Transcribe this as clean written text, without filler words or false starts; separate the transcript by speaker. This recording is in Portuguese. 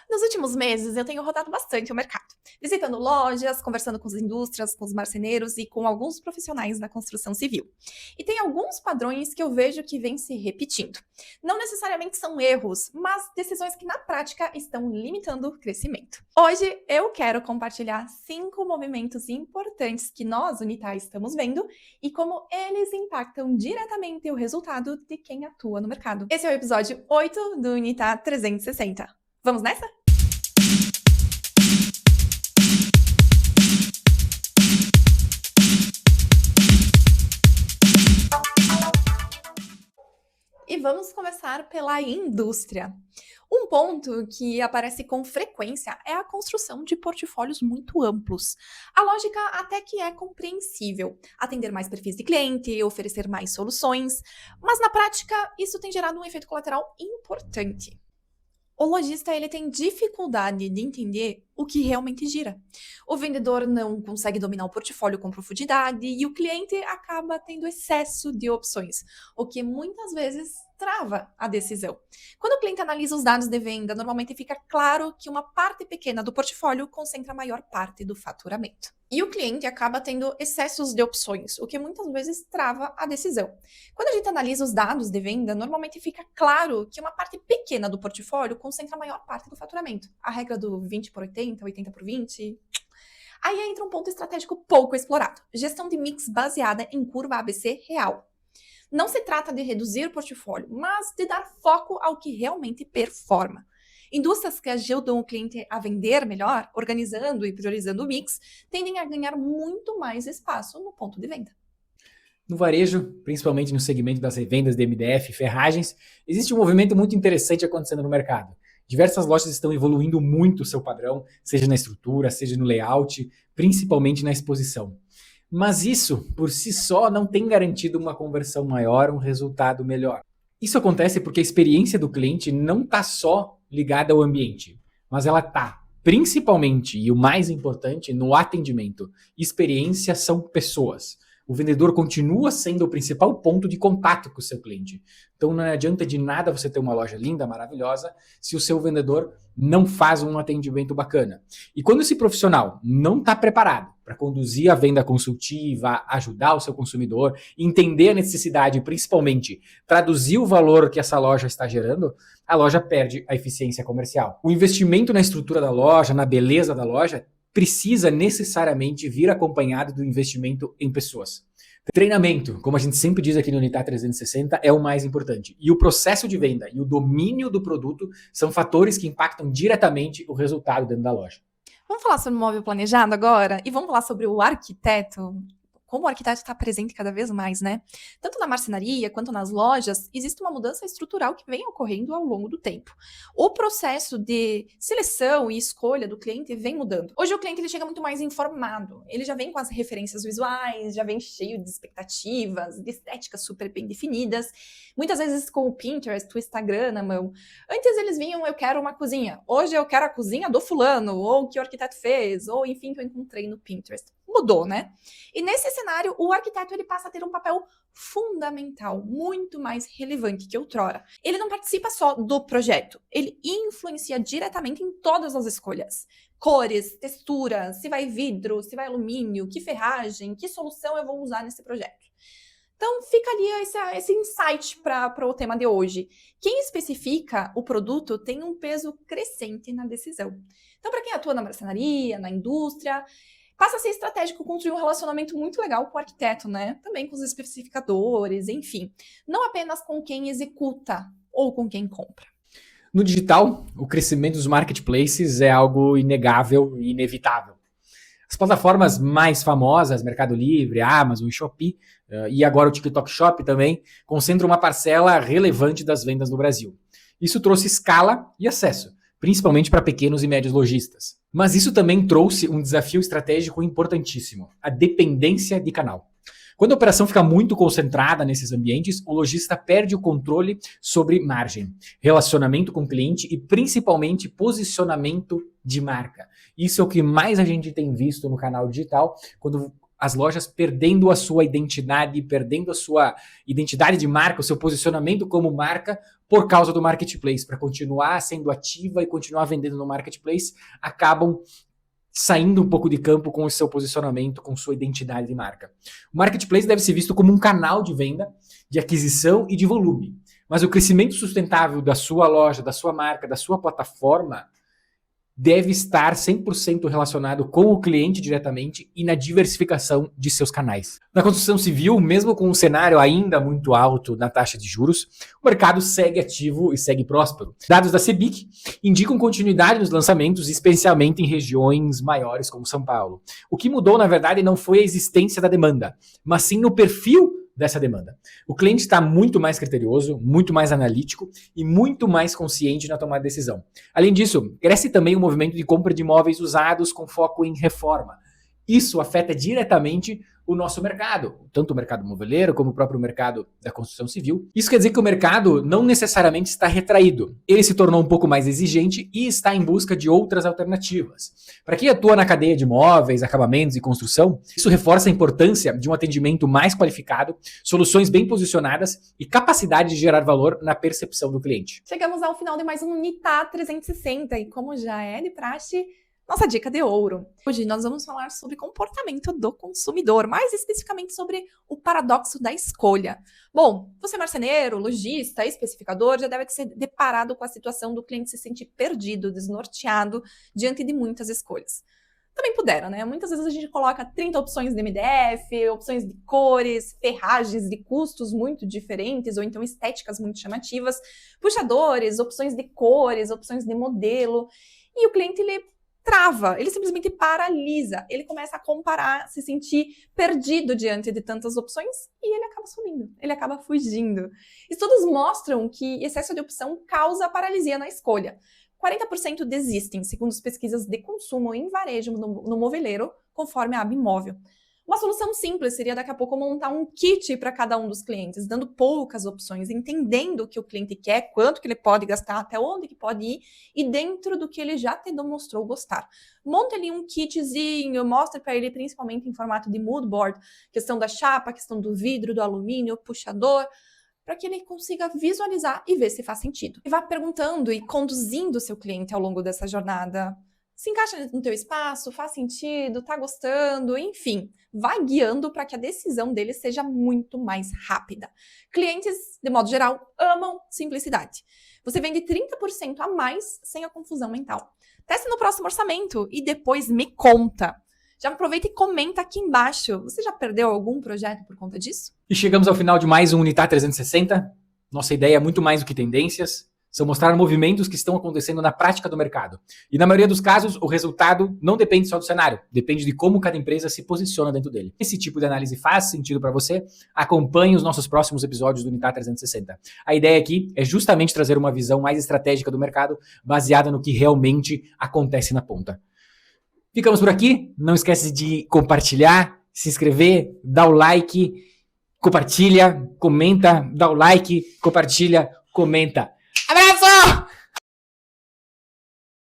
Speaker 1: Nos últimos meses, eu tenho rodado bastante o mercado, visitando lojas, conversando com as indústrias, com os marceneiros e com alguns profissionais da construção civil. E tem alguns padrões que eu vejo que vêm se repetindo. Não necessariamente são erros, mas decisões que na prática estão limitando o crescimento. Hoje eu quero compartilhar 5 movimentos importantes que nós, Unitar, estamos vendo e como eles impactam diretamente o resultado de quem atua no mercado. Esse é o episódio 8 do Unitar 360. Vamos nessa? E vamos começar pela indústria. Um ponto que aparece com frequência é a construção de portfólios muito amplos. A lógica até que é compreensível, atender mais perfis de cliente, oferecer mais soluções, mas na prática isso tem gerado um efeito colateral importante. O lojista ele tem dificuldade de entender o que realmente gira. O vendedor não consegue dominar o portfólio com profundidade e o cliente acaba tendo excesso de opções, o que muitas vezes trava a decisão. Quando o cliente analisa os dados de venda, normalmente fica claro que uma parte pequena do portfólio concentra a maior parte do faturamento. E o cliente acaba tendo excessos de opções, o que muitas vezes trava a decisão. Quando a gente analisa os dados de venda, normalmente fica claro que uma parte pequena do portfólio concentra a maior parte do faturamento. A regra do 20 por 80, 80 por 20. Aí entra um ponto estratégico pouco explorado. Gestão de mix baseada em curva ABC real. Não se trata de reduzir o portfólio, mas de dar foco ao que realmente performa. Indústrias que ajudam o cliente a vender melhor, organizando e priorizando o mix, tendem a ganhar muito mais espaço no ponto de venda.
Speaker 2: No varejo, principalmente no segmento das revendas de MDF e ferragens, existe um movimento muito interessante acontecendo no mercado. Diversas lojas estão evoluindo muito o seu padrão, seja na estrutura, seja no layout, principalmente na exposição. Mas isso, por si só, não tem garantido uma conversão maior, um resultado melhor. Isso acontece porque a experiência do cliente não está só ligada ao ambiente, mas ela está, principalmente, e o mais importante, no atendimento. Experiência são pessoas. O vendedor continua sendo o principal ponto de contato com o seu cliente. Então não adianta de nada você ter uma loja linda, maravilhosa, se o seu vendedor não faz um atendimento bacana. E quando esse profissional não está preparado para conduzir a venda consultiva, ajudar o seu consumidor, entender a necessidade e principalmente traduzir o valor que essa loja está gerando, a loja perde a eficiência comercial. O investimento na estrutura da loja, na beleza da loja, precisa necessariamente vir acompanhado do investimento em pessoas. Treinamento, como a gente sempre diz aqui no Unitar 360, é o mais importante. E o processo de venda e o domínio do produto são fatores que impactam diretamente o resultado dentro da loja.
Speaker 1: Vamos falar sobre o móvel planejado agora? E vamos falar sobre o arquiteto? Como o arquiteto está presente cada vez mais, né? Tanto na marcenaria quanto nas lojas, existe uma mudança estrutural que vem ocorrendo ao longo do tempo. O processo de seleção e escolha do cliente vem mudando. Hoje o cliente ele chega muito mais informado. Ele já vem com as referências visuais, já vem cheio de expectativas, de estéticas super bem definidas. Muitas vezes com o Pinterest, o Instagram na mão. Antes eles vinham, eu quero uma cozinha. Hoje eu quero a cozinha do fulano, ou o que o arquiteto fez, ou enfim, que eu encontrei no Pinterest. Mudou, né? E nesse cenário, o arquiteto ele passa a ter um papel fundamental, muito mais relevante que outrora. Ele não participa só do projeto, ele influencia diretamente em todas as escolhas. Cores, texturas, se vai vidro, se vai alumínio, que ferragem, que solução eu vou usar nesse projeto. Então, fica ali esse insight para o tema de hoje. Quem especifica o produto tem um peso crescente na decisão. Então, para quem atua na marcenaria, na indústria, passa a ser estratégico construir um relacionamento muito legal com o arquiteto, né? Também com os especificadores, enfim. Não apenas com quem executa ou com quem compra.
Speaker 2: No digital, o crescimento dos marketplaces é algo inegável e inevitável. As plataformas mais famosas, Mercado Livre, Amazon e Shopee, e agora o TikTok Shop também, concentram uma parcela relevante das vendas no Brasil. Isso trouxe escala e acesso, principalmente para pequenos e médios lojistas. Mas isso também trouxe um desafio estratégico importantíssimo, a dependência de canal. Quando a operação fica muito concentrada nesses ambientes, o lojista perde o controle sobre margem, relacionamento com o cliente e principalmente posicionamento de marca. Isso é o que mais a gente tem visto no canal digital, quando as lojas perdendo a sua identidade, perdendo a sua identidade de marca, o seu posicionamento como marca por causa do marketplace. Para continuar sendo ativa e continuar vendendo no marketplace, acabam saindo um pouco de campo com o seu posicionamento, com sua identidade de marca. O marketplace deve ser visto como um canal de venda, de aquisição e de volume. Mas o crescimento sustentável da sua loja, da sua marca, da sua plataforma deve estar 100% relacionado com o cliente diretamente e na diversificação de seus canais. Na construção civil, mesmo com um cenário ainda muito alto na taxa de juros, o mercado segue ativo e segue próspero. Dados da Cebic indicam continuidade nos lançamentos, especialmente em regiões maiores como São Paulo. O que mudou, na verdade, não foi a existência da demanda, mas sim no perfil dessa demanda. O cliente está muito mais criterioso, muito mais analítico e muito mais consciente na tomada de decisão. Além disso, cresce também o movimento de compra de imóveis usados com foco em reforma. Isso afeta diretamente o nosso mercado, tanto o mercado moveleiro como o próprio mercado da construção civil. Isso quer dizer que o mercado não necessariamente está retraído. Ele se tornou um pouco mais exigente e está em busca de outras alternativas. Para quem atua na cadeia de imóveis, acabamentos e construção, isso reforça a importância de um atendimento mais qualificado, soluções bem posicionadas e capacidade de gerar valor na percepção do cliente.
Speaker 1: Chegamos ao final de mais um Unitá 360 e, como já é de praxe, nossa dica de ouro. Hoje nós vamos falar sobre comportamento do consumidor, mais especificamente sobre o paradoxo da escolha. Bom, você é marceneiro, lojista, especificador, já deve ter se deparado com a situação do cliente se sentir perdido, desnorteado diante de muitas escolhas. Também pudera, né? Muitas vezes a gente coloca 30 opções de MDF, opções de cores, ferragens de custos muito diferentes, ou então estéticas muito chamativas, puxadores, opções de cores, opções de modelo, e o cliente, ele trava, ele simplesmente paralisa, ele começa a comparar, se sentir perdido diante de tantas opções e ele acaba sumindo, ele acaba fugindo. Estudos mostram que excesso de opção causa paralisia na escolha. 40% desistem, segundo as pesquisas de consumo em varejo no moveleiro, conforme a Abimóvel. Uma solução simples seria daqui a pouco montar um kit para cada um dos clientes, dando poucas opções, entendendo o que o cliente quer, quanto que ele pode gastar, até onde que pode ir e dentro do que ele já te demonstrou gostar. Monte ali um kitzinho, mostre para ele principalmente em formato de mood board, questão da chapa, questão do vidro, do alumínio, puxador, para que ele consiga visualizar e ver se faz sentido. E vá perguntando e conduzindo o seu cliente ao longo dessa jornada. Se encaixa no teu espaço, faz sentido, tá gostando, enfim, vai guiando para que a decisão dele seja muito mais rápida. Clientes, de modo geral, amam simplicidade. Você vende 30% a mais sem a confusão mental. Teste no próximo orçamento e depois me conta. Já aproveita e comenta aqui embaixo. Você já perdeu algum projeto por conta disso?
Speaker 2: E chegamos ao final de mais um Unitá 360. Nossa ideia é muito mais do que tendências. São mostrar movimentos que estão acontecendo na prática do mercado. E na maioria dos casos, o resultado não depende só do cenário, depende de como cada empresa se posiciona dentro dele. Se esse tipo de análise faz sentido para você, acompanhe os nossos próximos episódios do Unitá 360. A ideia aqui é justamente trazer uma visão mais estratégica do mercado, baseada no que realmente acontece na ponta. Ficamos por aqui, não esquece de compartilhar, se inscrever, dar o like, compartilha, comenta, dá o like, compartilha, comenta.